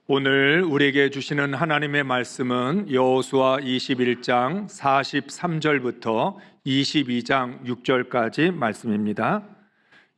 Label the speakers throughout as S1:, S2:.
S1: 오늘 우리에게 주시는 하나님의 말씀은 여호수아 21장 43절부터 22장 6절까지 말씀입니다.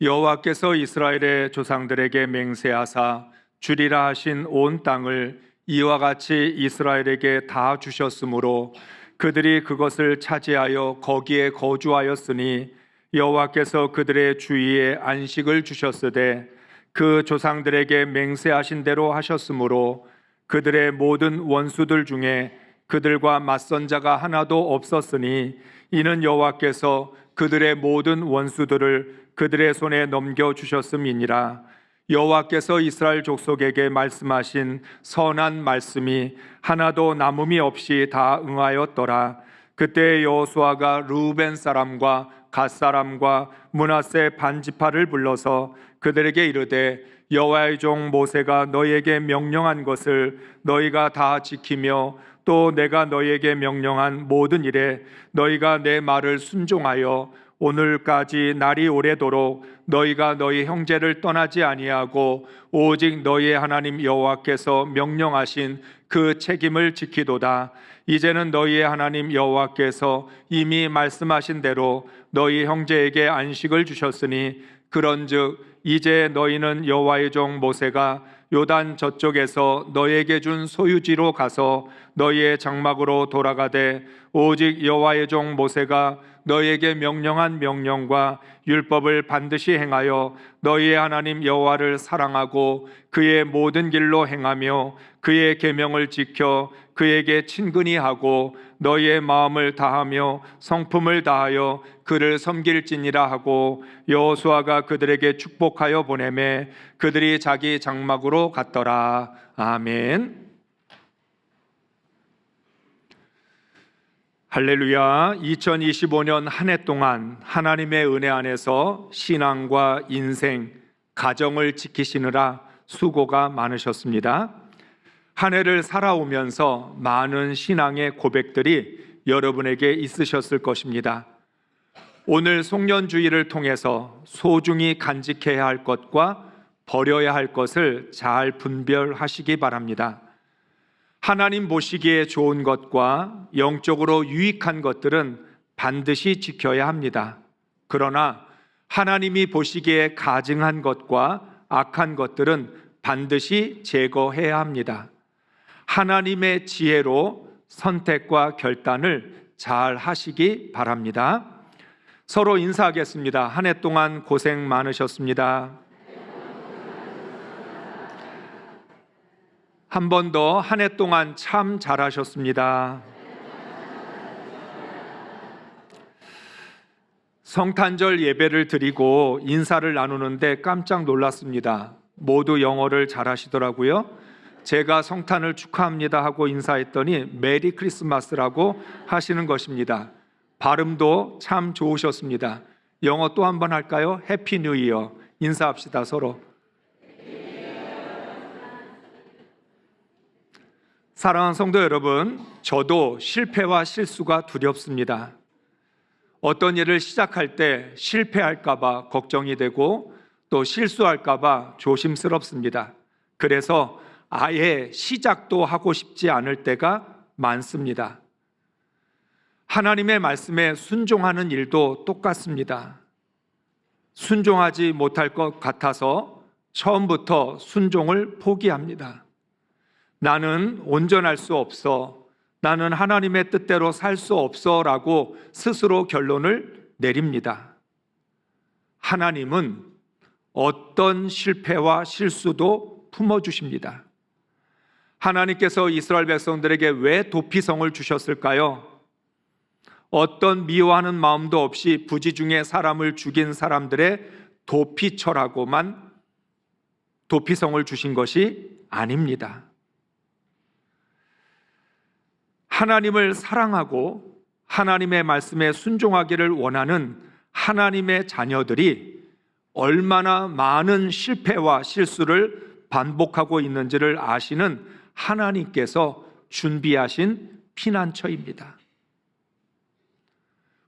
S1: 여호와께서 이스라엘의 조상들에게 맹세하사 주리라 하신 온 땅을 이와 같이 이스라엘에게 다 주셨으므로 그들이 그것을 차지하여 거기에 거주하였으니 여호와께서 그들의 주위에 안식을 주셨으되 그 조상들에게 맹세하신 대로 하셨으므로 그들의 모든 원수들 중에 그들과 맞선 자가 하나도 없었으니 이는 여호와께서 그들의 모든 원수들을 그들의 손에 넘겨주셨음이니라. 여호와께서 이스라엘 족속에게 말씀하신 선한 말씀이 하나도 남음이 없이 다 응하였더라. 그때 여호수아가 르우벤 사람과 갓 사람과 므낫세 반지파를 불러서 그들에게 이르되 여호와의 종 모세가 너희에게 명령한 것을 너희가 다 지키며 또 내가 너희에게 명령한 모든 일에 너희가 내 말을 순종하여 오늘까지 날이 오래도록 너희가 너희 형제를 떠나지 아니하고 오직 너희의 하나님 여호와께서 명령하신 그 책임을 지키도다. 이제는 너희의 하나님 여호와께서 이미 말씀하신 대로 너희 형제에게 안식을 주셨으니 그런즉 이제 너희는 여호와의 종 모세가 요단 저쪽에서 너희에게 준 소유지로 가서 너희의 장막으로 돌아가되 오직 여호와의 종 모세가 너희에게 명령한 명령과 율법을 반드시 행하여 너희의 하나님 여호와를 사랑하고 그의 모든 길로 행하며 그의 계명을 지켜 그에게 친근히 하고 너희의 마음을 다하며 성품을 다하여 그를 섬길지니라 하고 여호수아가 그들에게 축복하여 보내매 그들이 자기 장막으로 갔더라. 아멘. 할렐루야. 2025년 한 해 동안 하나님의 은혜 안에서 신앙과 인생, 가정을 지키시느라 수고가 많으셨습니다. 한 해를 살아오면서 많은 신앙의 고백들이 여러분에게 있으셨을 것입니다. 오늘 송년주의를 통해서 소중히 간직해야 할 것과 버려야 할 것을 잘 분별하시기 바랍니다. 하나님 보시기에 좋은 것과 영적으로 유익한 것들은 반드시 지켜야 합니다. 그러나 하나님이 보시기에 가증한 것과 악한 것들은 반드시 제거해야 합니다. 하나님의 지혜로 선택과 결단을 잘 하시기 바랍니다. 서로 인사하겠습니다. 한 해 동안 고생 많으셨습니다. 한 번 더 한 해 동안 참 잘하셨습니다. 성탄절 예배를 드리고 인사를 나누는데 깜짝 놀랐습니다. 모두 영어를 잘하시더라고요. 제가 성탄을 축하합니다 하고 인사했더니 메리 크리스마스라고 하시는 것입니다. 발음도 참 좋으셨습니다. 영어 또 한 번 할까요? 해피 뉴 이어. 인사합시다 서로. 사랑하는 성도 여러분, 저도 실패와 실수가 두렵습니다. 어떤 일을 시작할 때 실패할까 봐 걱정이 되고 또 실수할까 봐 조심스럽습니다. 그래서 아예 시작도 하고 싶지 않을 때가 많습니다. 하나님의 말씀에 순종하는 일도 똑같습니다. 순종하지 못할 것 같아서 처음부터 순종을 포기합니다. 나는 온전할 수 없어, 나는 하나님의 뜻대로 살 수 없어 라고 스스로 결론을 내립니다. 하나님은 어떤 실패와 실수도 품어주십니다. 하나님께서 이스라엘 백성들에게 왜 도피성을 주셨을까요? 어떤 미워하는 마음도 없이 부지중에 사람을 죽인 사람들의 도피처라고만 도피성을 주신 것이 아닙니다. 하나님을 사랑하고 하나님의 말씀에 순종하기를 원하는 하나님의 자녀들이 얼마나 많은 실패와 실수를 반복하고 있는지를 아시는 하나님께서 준비하신 피난처입니다.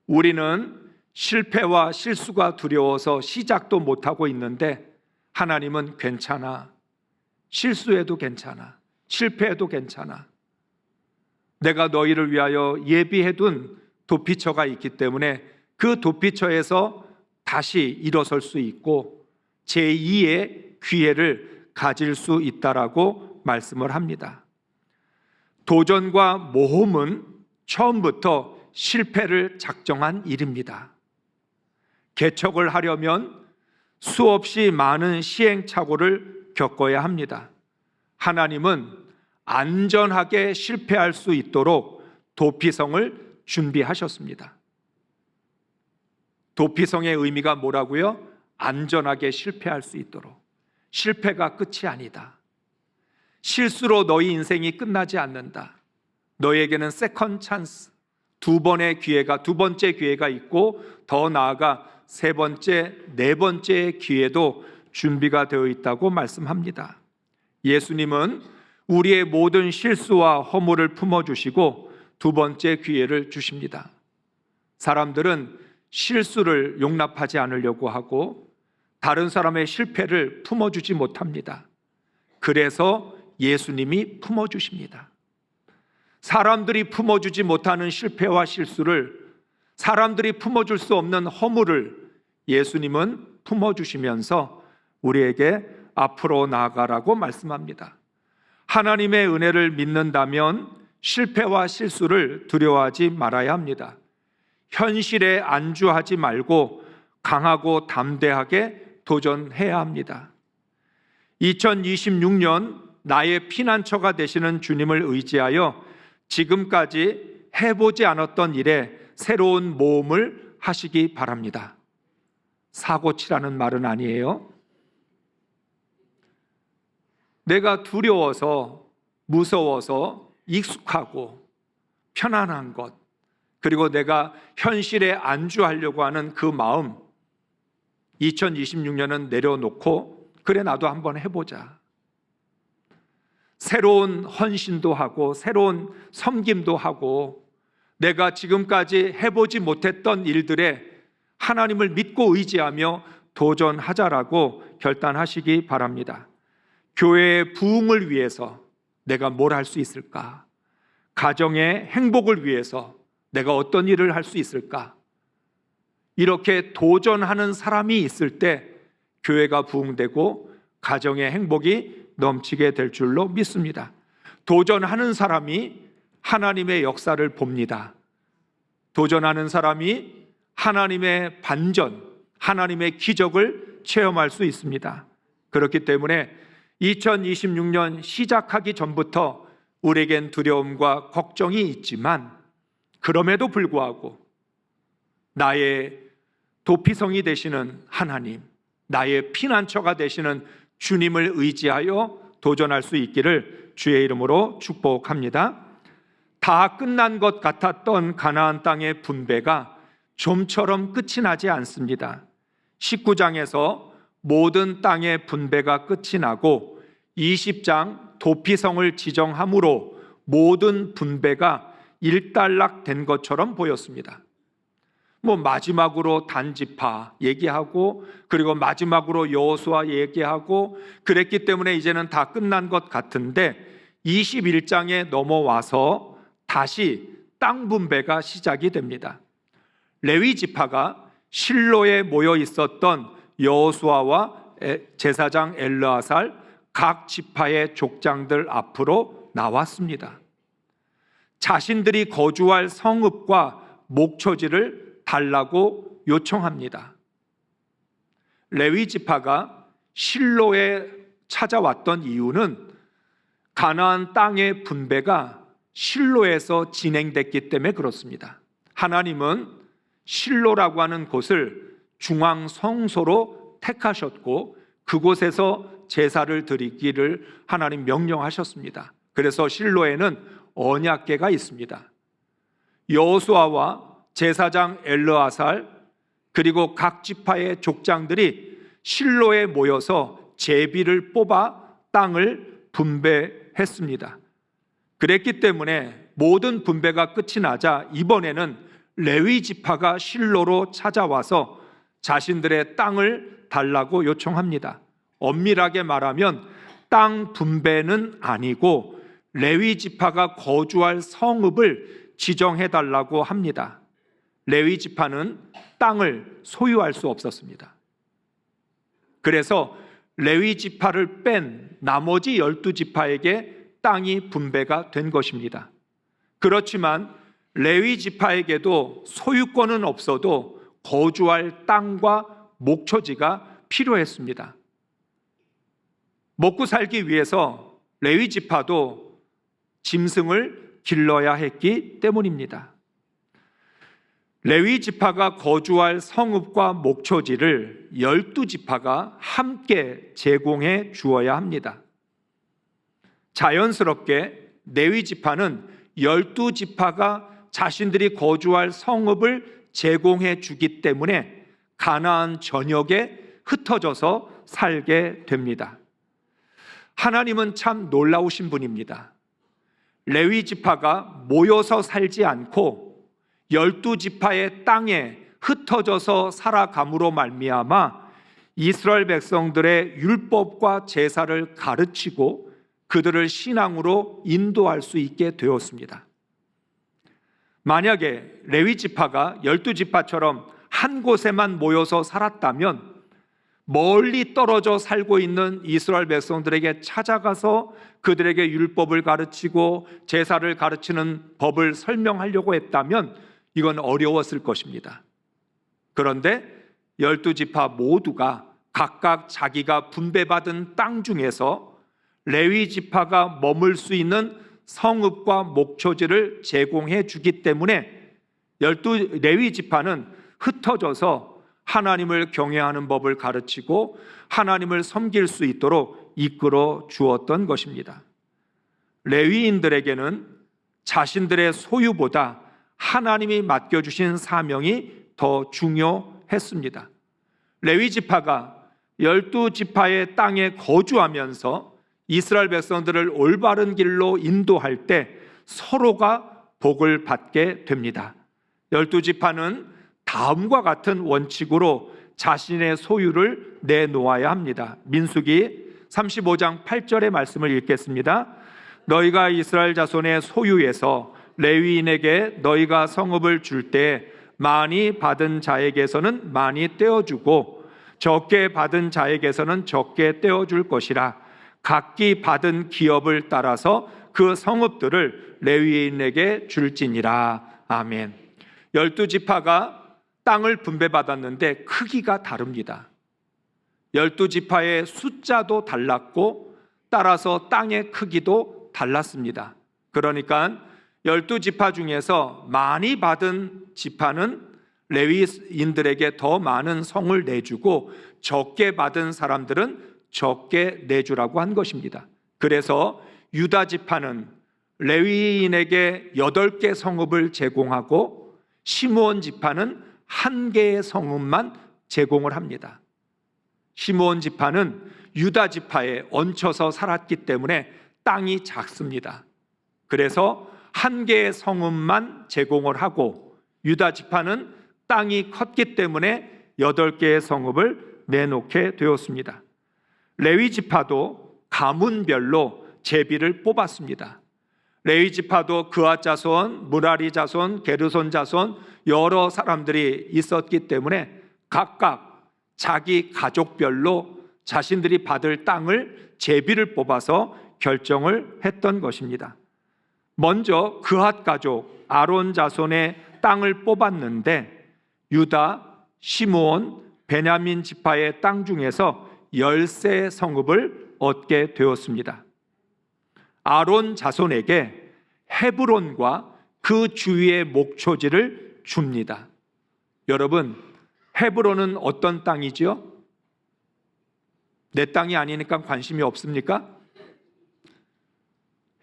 S1: 우리는 실패와 실수가 두려워서 시작도 못하고 있는데 하나님은 괜찮아, 실수해도 괜찮아, 실패해도 괜찮아. 내가 너희를 위하여 예비해둔 도피처가 있기 때문에 그 도피처에서 다시 일어설 수 있고 제2의 기회를 가질 수 있다라고 말씀을 합니다. 도전과 모험은 처음부터 실패를 작정한 일입니다. 개척을 하려면 수없이 많은 시행착오를 겪어야 합니다. 하나님은 안전하게 실패할 수 있도록 도피성을 준비하셨습니다. 도피성의 의미가 뭐라고요? 안전하게 실패할 수 있도록. 실패가 끝이 아니다. 실수로 너희 인생이 끝나지 않는다. 너에게는 세컨 찬스, 두 번째 기회가 있고 더 나아가 세 번째, 네 번째 기회도 준비가 되어 있다고 말씀합니다. 예수님은 우리의 모든 실수와 허물을 품어주시고 두 번째 기회를 주십니다. 사람들은 실수를 용납하지 않으려고 하고 다른 사람의 실패를 품어주지 못합니다. 그래서 예수님이 품어주십니다. 사람들이 품어주지 못하는 실패와 실수를, 사람들이 품어줄 수 없는 허물을 예수님은 품어주시면서 우리에게 앞으로 나아가라고 말씀합니다. 하나님의 은혜를 믿는다면 실패와 실수를 두려워하지 말아야 합니다. 현실에 안주하지 말고 강하고 담대하게 도전해야 합니다. 2026년 나의 피난처가 되시는 주님을 의지하여 지금까지 해보지 않았던 일에 새로운 모험을 하시기 바랍니다. 사고치라는 말은 아니에요. 내가 두려워서, 무서워서 익숙하고 편안한 것, 그리고 내가 현실에 안주하려고 하는 그 마음, 2026년은 내려놓고 그래 나도 한번 해보자. 새로운 헌신도 하고 새로운 섬김도 하고 내가 지금까지 해보지 못했던 일들에 하나님을 믿고 의지하며 도전하자라고 결단하시기 바랍니다. 교회의 부흥을 위해서 내가 뭘 할 수 있을까? 가정의 행복을 위해서 내가 어떤 일을 할 수 있을까? 이렇게 도전하는 사람이 있을 때 교회가 부흥되고 가정의 행복이 넘치게 될 줄로 믿습니다. 도전하는 사람이 하나님의 역사를 봅니다. 도전하는 사람이 하나님의 반전, 하나님의 기적을 체험할 수 있습니다. 그렇기 때문에 2026년 시작하기 전부터 우리에겐 두려움과 걱정이 있지만 그럼에도 불구하고 나의 도피성이 되시는 하나님, 나의 피난처가 되시는 주님을 의지하여 도전할 수 있기를 주의 이름으로 축복합니다. 다 끝난 것 같았던 가나안 땅의 분배가 좀처럼 끝이 나지 않습니다. 19장에서 모든 땅의 분배가 끝이 나고 20장 도피성을 지정함으로 모든 분배가 일단락된 것처럼 보였습니다. 마지막으로 단지파 얘기하고 그리고 마지막으로 여호수아 얘기하고 그랬기 때문에 이제는 다 끝난 것 같은데 21장에 넘어와서 다시 땅 분배가 시작이 됩니다. 레위 지파가 실로에 모여 있었던 여호수아와 제사장 엘르아살 각 지파의 족장들 앞으로 나왔습니다. 자신들이 거주할 성읍과 목초지를 달라고 요청합니다. 레위 지파가 실로에 찾아왔던 이유는 가나안 땅의 분배가 실로에서 진행됐기 때문에 그렇습니다. 하나님은 실로라고 하는 곳을 중앙 성소로 택하셨고 그곳에서 제사를 드리기를 하나님 명령하셨습니다. 그래서 실로에는 언약궤가 있습니다. 여호수아와 제사장 엘르아살 그리고 각 지파의 족장들이 실로에 모여서 제비를 뽑아 땅을 분배했습니다. 그랬기 때문에 모든 분배가 끝이 나자 이번에는 레위 지파가 실로로 찾아와서 자신들의 땅을 달라고 요청합니다. 엄밀하게 말하면 땅 분배는 아니고 레위 지파가 거주할 성읍을 지정해 달라고 합니다. 레위 지파는 땅을 소유할 수 없었습니다. 그래서 레위 지파를 뺀 나머지 12지파에게 땅이 분배가 된 것입니다. 그렇지만 레위 지파에게도 소유권은 없어도 거주할 땅과 목초지가 필요했습니다. 먹고 살기 위해서 레위 지파도 짐승을 길러야 했기 때문입니다. 레위 지파가 거주할 성읍과 목초지를 12지파가 함께 제공해 주어야 합니다. 자연스럽게 레위 지파는 12지파가 자신들이 거주할 성읍을 제공해 주기 때문에 가나안 전역에 흩어져서 살게 됩니다. 하나님은 참 놀라우신 분입니다. 레위 지파가 모여서 살지 않고 12지파의 땅에 흩어져서 살아감으로 말미암아 이스라엘 백성들의 율법과 제사를 가르치고 그들을 신앙으로 인도할 수 있게 되었습니다. 만약에 레위 지파가 12지파처럼 한 곳에만 모여서 살았다면 멀리 떨어져 살고 있는 이스라엘 백성들에게 찾아가서 그들에게 율법을 가르치고 제사를 가르치는 법을 설명하려고 했다면 이건 어려웠을 것입니다. 그런데 12지파 모두가 각각 자기가 분배받은 땅 중에서 레위 지파가 머물 수 있는 성읍과 목초지를 제공해 주기 때문에 레위 지파는 흩어져서 하나님을 경외하는 법을 가르치고 하나님을 섬길 수 있도록 이끌어 주었던 것입니다. 레위인들에게는 자신들의 소유보다 하나님이 맡겨주신 사명이 더 중요했습니다. 레위 지파가 12지파의 땅에 거주하면서 이스라엘 백성들을 올바른 길로 인도할 때 서로가 복을 받게 됩니다. 12지파는 다음과 같은 원칙으로 자신의 소유를 내놓아야 합니다. 민수기 35장 8절의 말씀을 읽겠습니다. 너희가 이스라엘 자손의 소유에서 레위인에게 너희가 성읍을 줄 때 많이 받은 자에게서는 많이 떼어주고 적게 받은 자에게서는 적게 떼어줄 것이라. 각기 받은 기업을 따라서 그 성읍들을 레위인에게 줄지니라. 아멘. 12지파가 땅을 분배받았는데 크기가 다릅니다. 12지파의 숫자도 달랐고 따라서 땅의 크기도 달랐습니다. 그러니까 12지파 중에서 많이 받은 지파는 레위인들에게 더 많은 성을 내주고 적게 받은 사람들은 적게 내주라고 한 것입니다. 그래서 유다 지파는 레위인에게 8개 성읍을 제공하고 시므온 지파는 1개의 성읍만 제공을 합니다. 시므온 지파는 유다 지파에 얹혀서 살았기 때문에 땅이 작습니다. 그래서 1개의 성읍만 제공을 하고 유다 지파는 땅이 컸기 때문에 8개의 성읍을 내놓게 되었습니다. 레위 지파도 가문별로 제비를 뽑았습니다. 레위 지파도 그앗 자손, 무라리 자손, 게르손 자손 여러 사람들이 있었기 때문에 각각 자기 가족별로 자신들이 받을 땅을 제비를 뽑아서 결정을 했던 것입니다. 먼저 그앗 가족 아론 자손의 땅을 뽑았는데 유다, 시므온, 베냐민 지파의 땅 중에서 10세 성읍을 얻게 되었습니다. 아론 자손에게 헤브론과 그 주위의 목초지를 줍니다. 여러분, 헤브론은 어떤 땅이지요? 내 땅이 아니니까 관심이 없습니까?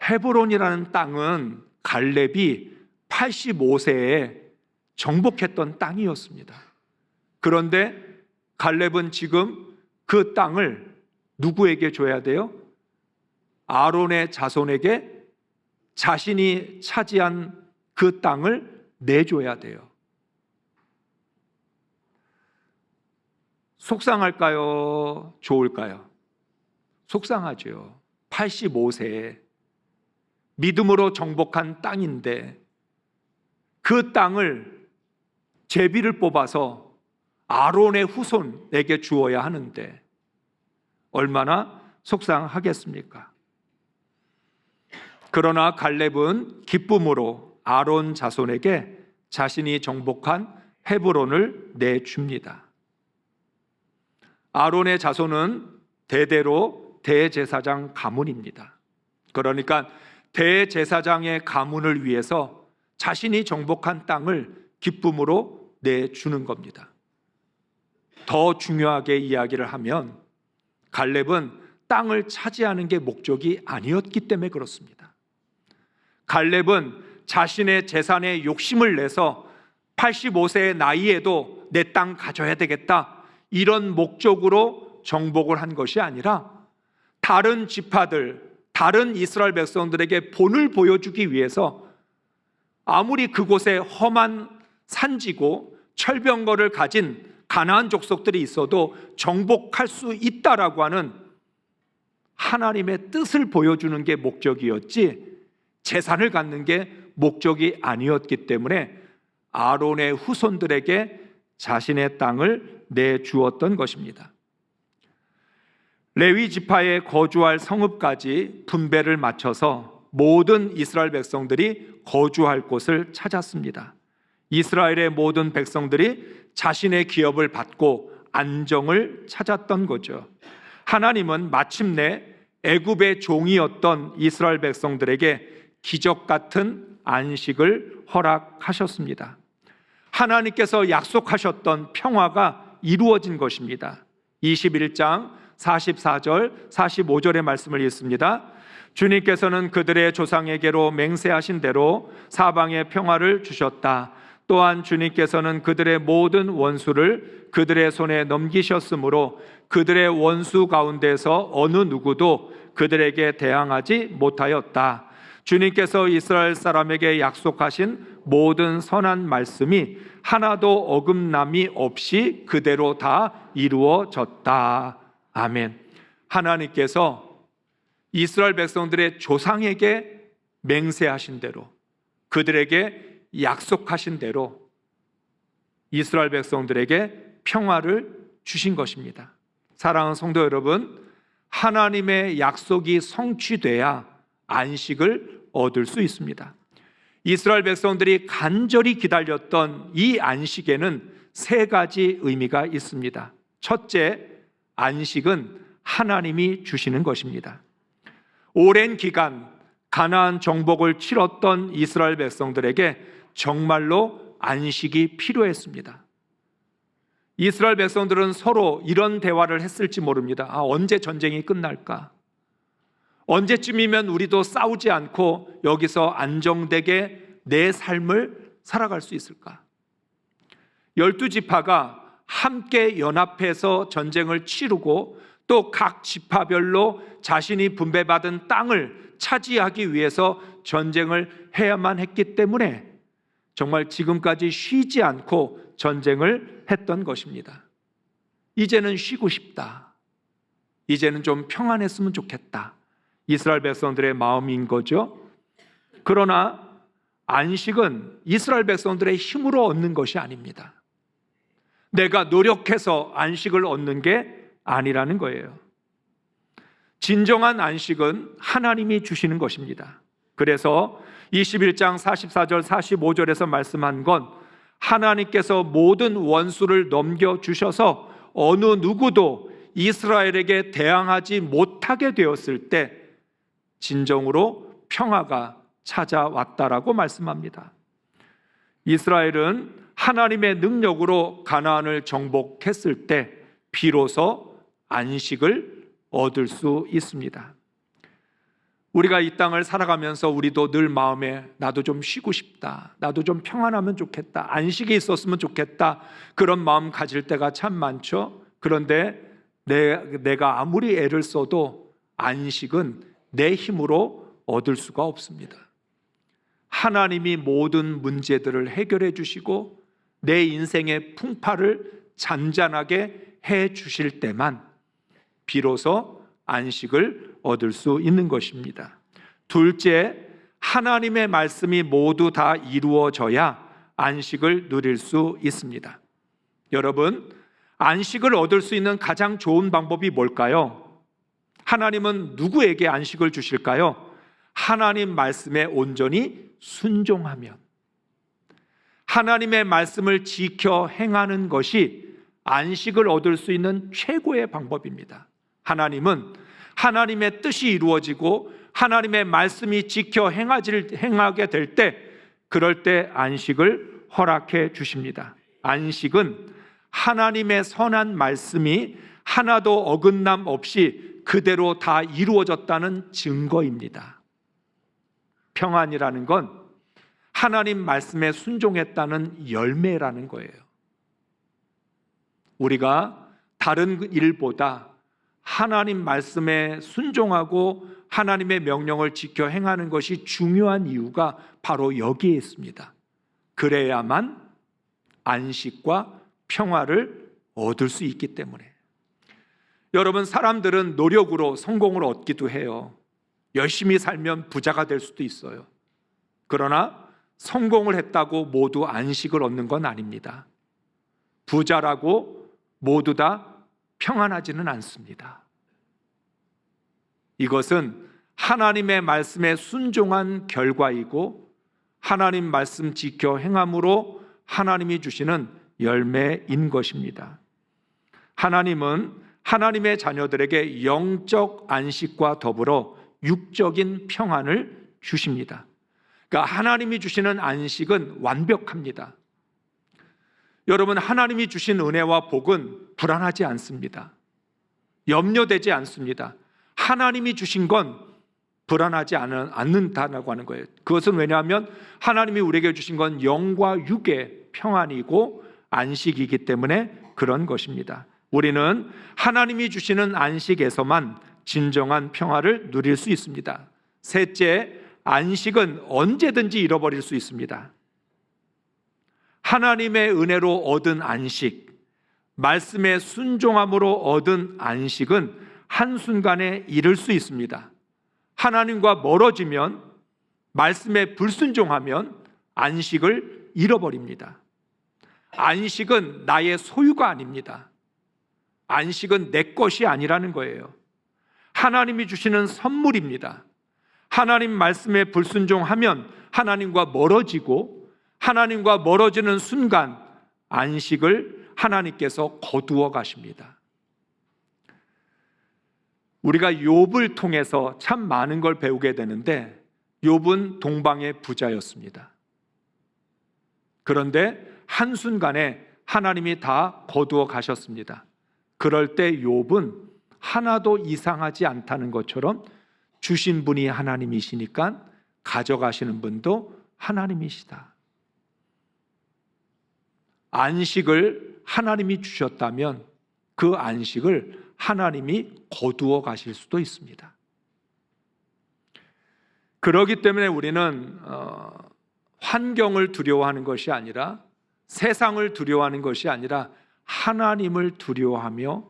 S1: 헤브론이라는 땅은 갈렙이 85세에 정복했던 땅이었습니다. 그런데 갈렙은 지금 그 땅을 누구에게 줘야 돼요? 아론의 자손에게 자신이 차지한 그 땅을 내줘야 돼요. 속상할까요? 좋을까요? 속상하죠. 85세에 믿음으로 정복한 땅인데 그 땅을 제비를 뽑아서 아론의 후손에게 주어야 하는데 얼마나 속상하겠습니까? 그러나 갈렙은 기쁨으로 아론 자손에게 자신이 정복한 헤브론을 내줍니다. 아론의 자손은 대대로 대제사장 가문입니다. 그러니까 대제사장의 가문을 위해서 자신이 정복한 땅을 기쁨으로 내주는 겁니다. 더 중요하게 이야기를 하면 갈렙은 땅을 차지하는 게 목적이 아니었기 때문에 그렇습니다. 갈렙은 자신의 재산에 욕심을 내서 85세의 나이에도 내 땅 가져야 되겠다 이런 목적으로 정복을 한 것이 아니라 다른 지파들, 다른 이스라엘 백성들에게 본을 보여주기 위해서 아무리 그곳에 험한 산지고 철병거를 가진 가나안 족속들이 있어도 정복할 수 있다라고 하는 하나님의 뜻을 보여주는 게 목적이었지 재산을 갖는 게 목적이 아니었기 때문에 아론의 후손들에게 자신의 땅을 내주었던 것입니다. 레위 지파에 거주할 성읍까지 분배를 맞춰서 모든 이스라엘 백성들이 거주할 곳을 찾았습니다. 이스라엘의 모든 백성들이 자신의 기업을 받고 안정을 찾았던 거죠. 하나님은 마침내 애굽의 종이었던 이스라엘 백성들에게 기적 같은 안식을 허락하셨습니다. 하나님께서 약속하셨던 평화가 이루어진 것입니다. 21장 44절 45절의 말씀을 읽습니다. 주님께서는 그들의 조상에게로 맹세하신 대로 사방에 평화를 주셨다. 또한 주님께서는 그들의 모든 원수를 그들의 손에 넘기셨으므로 그들의 원수 가운데서 어느 누구도 그들에게 대항하지 못하였다. 주님께서 이스라엘 사람에게 약속하신 모든 선한 말씀이 하나도 어긋남이 없이 그대로 다 이루어졌다. 아멘. 하나님께서 이스라엘 백성들의 조상에게 맹세하신 대로 그들에게 약속하신 대로 이스라엘 백성들에게 평화를 주신 것입니다. 사랑하는 성도 여러분, 하나님의 약속이 성취돼야 안식을 얻을 수 있습니다. 이스라엘 백성들이 간절히 기다렸던 이 안식에는 세 가지 의미가 있습니다. 첫째, 안식은 하나님이 주시는 것입니다. 오랜 기간 가나안 정복을 치렀던 이스라엘 백성들에게 정말로 안식이 필요했습니다. 이스라엘 백성들은 서로 이런 대화를 했을지 모릅니다. 언제 전쟁이 끝날까? 언제쯤이면 우리도 싸우지 않고 여기서 안정되게 내 삶을 살아갈 수 있을까? 12지파가 함께 연합해서 전쟁을 치르고 또 각 지파별로 자신이 분배받은 땅을 차지하기 위해서 전쟁을 해야만 했기 때문에 정말 지금까지 쉬지 않고 전쟁을 했던 것입니다. 이제는 쉬고 싶다. 이제는 좀 평안했으면 좋겠다. 이스라엘 백성들의 마음인 거죠. 그러나 안식은 이스라엘 백성들의 힘으로 얻는 것이 아닙니다. 내가 노력해서 안식을 얻는 게 아니라는 거예요. 진정한 안식은 하나님이 주시는 것입니다. 그래서 21장 44절 45절에서 말씀한 건 하나님께서 모든 원수를 넘겨주셔서 어느 누구도 이스라엘에게 대항하지 못하게 되었을 때 진정으로 평화가 찾아왔다라고 말씀합니다. 이스라엘은 하나님의 능력으로 가나안을 정복했을 때 비로소 안식을 얻을 수 있습니다. 우리가 이 땅을 살아가면서 우리도 늘 마음에 나도 좀 쉬고 싶다, 나도 좀 평안하면 좋겠다, 안식이 있었으면 좋겠다, 그런 마음 가질 때가 참 많죠. 그런데 내가 아무리 애를 써도 안식은 내 힘으로 얻을 수가 없습니다. 하나님이 모든 문제들을 해결해 주시고 내 인생의 풍파를 잔잔하게 해 주실 때만 비로소 안식을 얻을 수 있는 것입니다. 둘째, 하나님의 말씀이 모두 다 이루어져야 안식을 누릴 수 있습니다. 여러분, 안식을 얻을 수 있는 가장 좋은 방법이 뭘까요? 하나님은 누구에게 안식을 주실까요? 하나님 말씀에 온전히 순종하면, 하나님의 말씀을 지켜 행하는 것이 안식을 얻을 수 있는 최고의 방법입니다. 하나님은 하나님의 뜻이 이루어지고 하나님의 말씀이 지켜 행하게 될 때, 그럴 때 안식을 허락해 주십니다. 안식은 하나님의 선한 말씀이 하나도 어긋남 없이 그대로 다 이루어졌다는 증거입니다. 평안이라는 건 하나님 말씀에 순종했다는 열매라는 거예요. 우리가 다른 일보다 하나님 말씀에 순종하고 하나님의 명령을 지켜 행하는 것이 중요한 이유가 바로 여기에 있습니다. 그래야만 안식과 평화를 얻을 수 있기 때문에. 여러분, 사람들은 노력으로 성공을 얻기도 해요. 열심히 살면 부자가 될 수도 있어요. 그러나 성공을 했다고 모두 안식을 얻는 건 아닙니다. 부자라고 모두 다 평안하지는 않습니다. 이것은 하나님의 말씀에 순종한 결과이고 하나님 말씀 지켜 행함으로 하나님이 주시는 열매인 것입니다. 하나님은 하나님의 자녀들에게 영적 안식과 더불어 육적인 평안을 주십니다. 그러니까 하나님이 주시는 안식은 완벽합니다. 여러분, 하나님이 주신 은혜와 복은 불안하지 않습니다. 염려되지 않습니다. 하나님이 주신 건 불안하지 않는다라고 하는 거예요. 그것은 왜냐하면 하나님이 우리에게 주신 건 영과 육의 평안이고 안식이기 때문에 그런 것입니다. 우리는 하나님이 주시는 안식에서만 진정한 평화를 누릴 수 있습니다. 셋째, 안식은 언제든지 잃어버릴 수 있습니다. 하나님의 은혜로 얻은 안식, 말씀에 순종함으로 얻은 안식은 한순간에 잃을 수 있습니다. 하나님과 멀어지면, 말씀에 불순종하면 안식을 잃어버립니다. 안식은 나의 소유가 아닙니다. 안식은 내 것이 아니라는 거예요. 하나님이 주시는 선물입니다. 하나님 말씀에 불순종하면 하나님과 멀어지고, 하나님과 멀어지는 순간 안식을 하나님께서 거두어 가십니다. 우리가 욥을 통해서 참 많은 걸 배우게 되는데, 욥은 동방의 부자였습니다. 그런데 한순간에 하나님이 다 거두어 가셨습니다. 그럴 때 욥은 하나도 이상하지 않다는 것처럼 주신 분이 하나님이시니까 가져가시는 분도 하나님이시다. 안식을 하나님이 주셨다면 그 안식을 하나님이 거두어 가실 수도 있습니다. 그렇기 때문에 우리는 환경을 두려워하는 것이 아니라, 세상을 두려워하는 것이 아니라 하나님을 두려워하며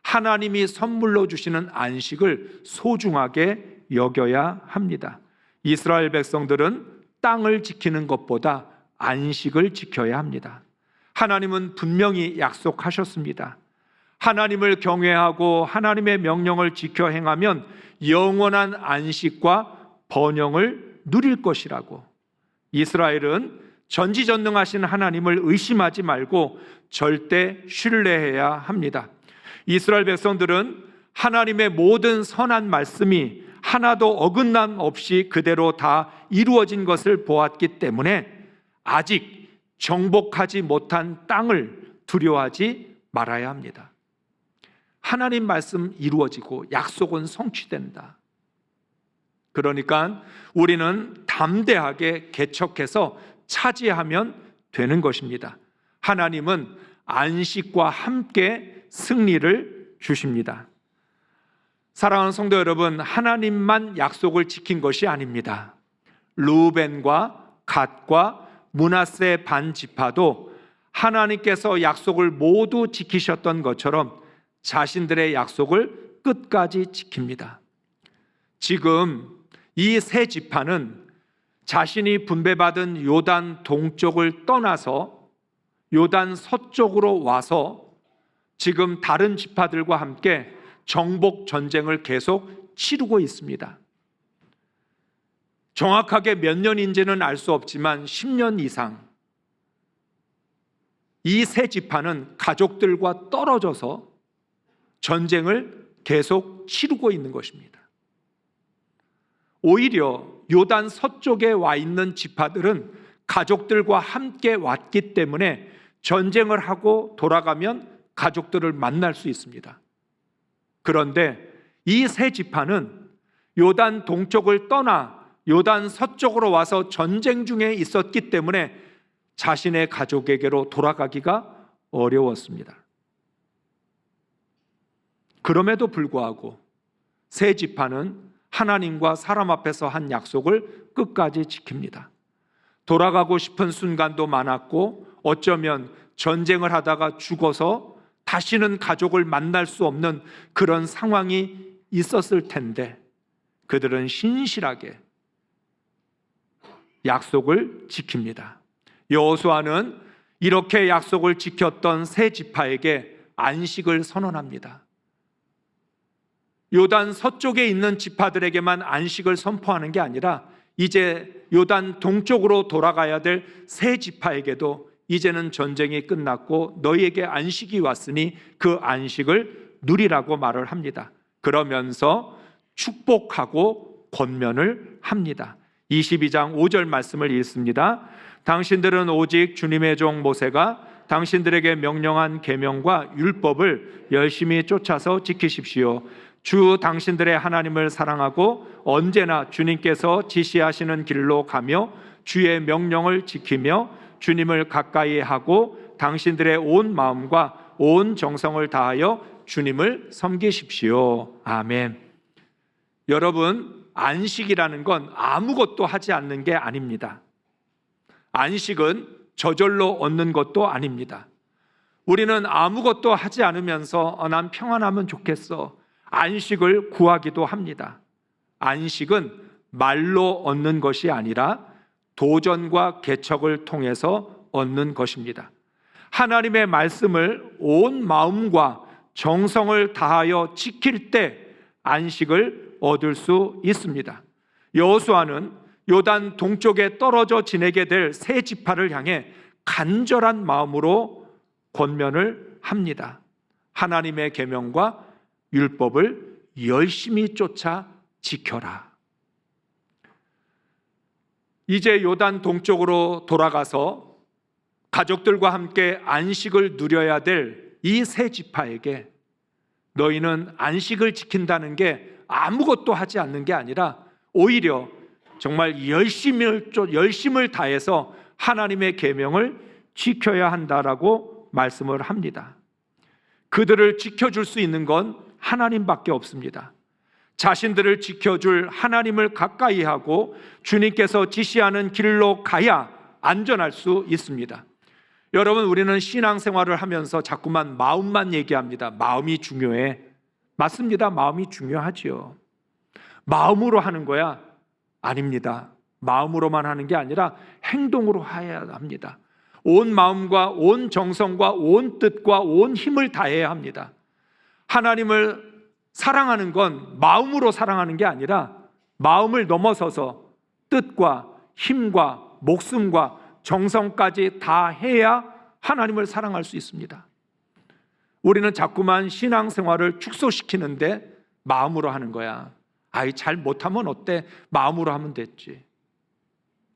S1: 하나님이 선물로 주시는 안식을 소중하게 여겨야 합니다. 이스라엘 백성들은 땅을 지키는 것보다 안식을 지켜야 합니다. 하나님은 분명히 약속하셨습니다. 하나님을 경외하고 하나님의 명령을 지켜 행하면 영원한 안식과 번영을 누릴 것이라고. 이스라엘은 전지전능하신 하나님을 의심하지 말고 절대 신뢰해야 합니다. 이스라엘 백성들은 하나님의 모든 선한 말씀이 하나도 어긋남 없이 그대로 다 이루어진 것을 보았기 때문에 아직 정복하지 못한 땅을 두려워하지 말아야 합니다. 하나님 말씀 이루어지고 약속은 성취된다. 그러니까 우리는 담대하게 개척해서 차지하면 되는 것입니다. 하나님은 안식과 함께 승리를 주십니다. 사랑하는 성도 여러분, 하나님만 약속을 지킨 것이 아닙니다. 르우벤과 갓과 므낫세 반 지파도 하나님께서 약속을 모두 지키셨던 것처럼 자신들의 약속을 끝까지 지킵니다. 지금 이 세 지파는 자신이 분배받은 요단 동쪽을 떠나서 요단 서쪽으로 와서 지금 다른 지파들과 함께 정복 전쟁을 계속 치르고 있습니다. 정확하게 몇 년인지는 알 수 없지만 10년 이상 이 세 지파는 가족들과 떨어져서 전쟁을 계속 치르고 있는 것입니다. 오히려 요단 서쪽에 와 있는 지파들은 가족들과 함께 왔기 때문에 전쟁을 하고 돌아가면 가족들을 만날 수 있습니다. 그런데 이 세 지파는 요단 동쪽을 떠나 요단 서쪽으로 와서 전쟁 중에 있었기 때문에 자신의 가족에게로 돌아가기가 어려웠습니다. 그럼에도 불구하고 세 지파는 하나님과 사람 앞에서 한 약속을 끝까지 지킵니다. 돌아가고 싶은 순간도 많았고 어쩌면 전쟁을 하다가 죽어서 다시는 가족을 만날 수 없는 그런 상황이 있었을 텐데 그들은 신실하게 약속을 지킵니다. 여호수아는 이렇게 약속을 지켰던 세 지파에게 안식을 선언합니다. 요단 서쪽에 있는 지파들에게만 안식을 선포하는 게 아니라 이제 요단 동쪽으로 돌아가야 될 세 지파에게도 이제는 전쟁이 끝났고 너희에게 안식이 왔으니 그 안식을 누리라고 말을 합니다. 그러면서 축복하고 권면을 합니다. 22장 5절 말씀을 읽습니다. 당신들은 오직 주님의 종 모세가 당신들에게 명령한 계명과 율법을 열심히 쫓아서 지키십시오. 주 당신들의 하나님을 사랑하고 언제나 주님께서 지시하시는 길로 가며 주의 명령을 지키며 주님을 가까이 하고 당신들의 온 마음과 온 정성을 다하여 주님을 섬기십시오. 아멘. 여러분, 안식이라는 건 아무것도 하지 않는 게 아닙니다. 안식은 저절로 얻는 것도 아닙니다. 우리는 아무것도 하지 않으면서 난 평안하면 좋겠어. 안식을 구하기도 합니다. 안식은 말로 얻는 것이 아니라 도전과 개척을 통해서 얻는 것입니다. 하나님의 말씀을 온 마음과 정성을 다하여 지킬 때 안식을 얻을 수 있습니다. 여호수아는 요단 동쪽에 떨어져 지내게 될 세 지파를 향해 간절한 마음으로 권면을 합니다. 하나님의 계명과 율법을 열심히 쫓아 지켜라. 이제 요단 동쪽으로 돌아가서 가족들과 함께 안식을 누려야 될 이 세 지파에게 너희는 안식을 지킨다는 게 아무것도 하지 않는 게 아니라 오히려 정말 열심을 다해서 하나님의 계명을 지켜야 한다라고 말씀을 합니다. 그들을 지켜줄 수 있는 건 하나님밖에 없습니다. 자신들을 지켜줄 하나님을 가까이 하고 주님께서 지시하는 길로 가야 안전할 수 있습니다. 여러분, 우리는 신앙생활을 하면서 자꾸만 마음만 얘기합니다. 마음이 중요해. 맞습니다. 마음이 중요하지요. 마음으로 하는 거야? 아닙니다. 마음으로만 하는 게 아니라 행동으로 해야 합니다. 온 마음과 온 정성과 온 뜻과 온 힘을 다해야 합니다. 하나님을 사랑하는 건 마음으로 사랑하는 게 아니라 마음을 넘어서서 뜻과 힘과 목숨과 정성까지 다 해야 하나님을 사랑할 수 있습니다. 우리는 자꾸만 신앙생활을 축소시키는데 마음으로 하는 거야. 아이, 잘 못하면 어때? 마음으로 하면 됐지.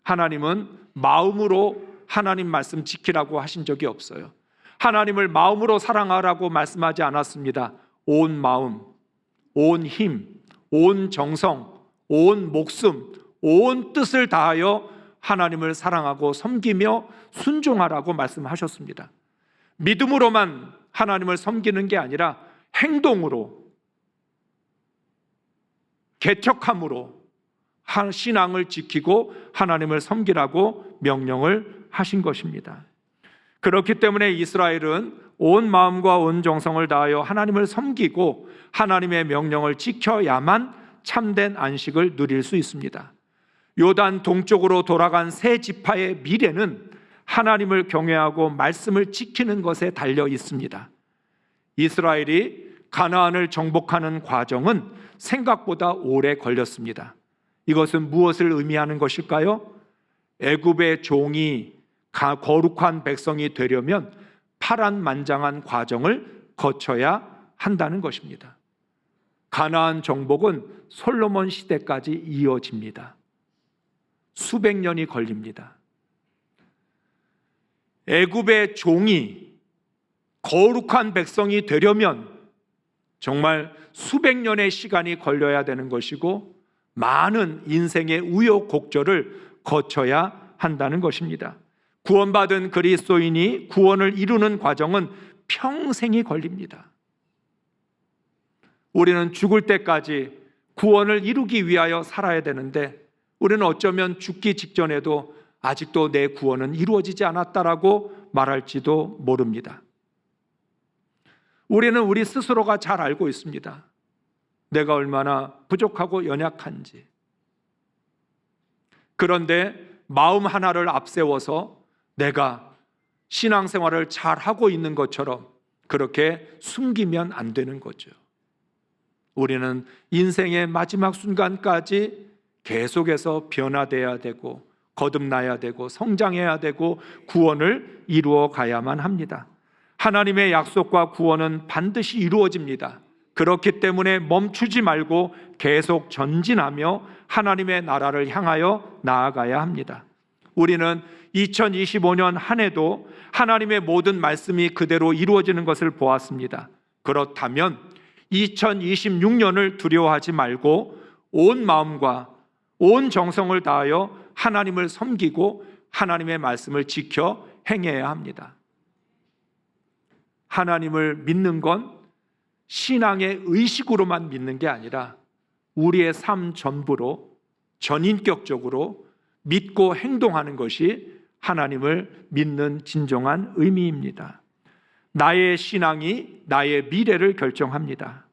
S1: 하나님은 마음으로 하나님 말씀 지키라고 하신 적이 없어요. 하나님을 마음으로 사랑하라고 말씀하지 않았습니다. 온 마음, 온 힘, 온 정성, 온 목숨, 온 뜻을 다하여 하나님을 사랑하고 섬기며 순종하라고 말씀하셨습니다. 믿음으로만 하나님을 섬기는 게 아니라 행동으로, 개척함으로 신앙을 지키고 하나님을 섬기라고 명령을 하신 것입니다. 그렇기 때문에 이스라엘은 온 마음과 온 정성을 다하여 하나님을 섬기고 하나님의 명령을 지켜야만 참된 안식을 누릴 수 있습니다. 요단 동쪽으로 돌아간 세 지파의 미래는 하나님을 경외하고 말씀을 지키는 것에 달려 있습니다. 이스라엘이 가나안을 정복하는 과정은 생각보다 오래 걸렸습니다. 이것은 무엇을 의미하는 것일까요? 애굽의 종이 거룩한 백성이 되려면 파란만장한 과정을 거쳐야 한다는 것입니다. 가나안 정복은 솔로몬 시대까지 이어집니다. 수백 년이 걸립니다. 애굽의 종이 거룩한 백성이 되려면 정말 수백 년의 시간이 걸려야 되는 것이고 많은 인생의 우여곡절을 거쳐야 한다는 것입니다. 구원받은 그리스도인이 구원을 이루는 과정은 평생이 걸립니다. 우리는 죽을 때까지 구원을 이루기 위하여 살아야 되는데 우리는 어쩌면 죽기 직전에도 아직도 내 구원은 이루어지지 않았다라고 말할지도 모릅니다. 우리는 우리 스스로가 잘 알고 있습니다. 내가 얼마나 부족하고 연약한지. 그런데 마음 하나를 앞세워서 내가 신앙생활을 잘 하고 있는 것처럼 그렇게 숨기면 안 되는 거죠. 우리는 인생의 마지막 순간까지 계속해서 변화돼야 되고 거듭나야 되고 성장해야 되고 구원을 이루어 가야만 합니다. 하나님의 약속과 구원은 반드시 이루어집니다. 그렇기 때문에 멈추지 말고 계속 전진하며 하나님의 나라를 향하여 나아가야 합니다. 우리는 2025년 한 해도 하나님의 모든 말씀이 그대로 이루어지는 것을 보았습니다. 그렇다면 2026년을 두려워하지 말고 온 마음과 온 정성을 다하여 하나님을 섬기고 하나님의 말씀을 지켜 행해야 합니다. 하나님을 믿는 건 신앙의 의식으로만 믿는 게 아니라 우리의 삶 전부로 전인격적으로 믿고 행동하는 것이 하나님을 믿는 진정한 의미입니다. 나의 신앙이 나의 미래를 결정합니다.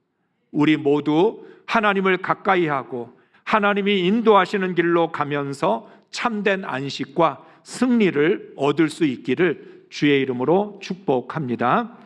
S1: 우리 모두 하나님을 가까이 하고 하나님이 인도하시는 길로 가면서 참된 안식과 승리를 얻을 수 있기를 주의 이름으로 축복합니다.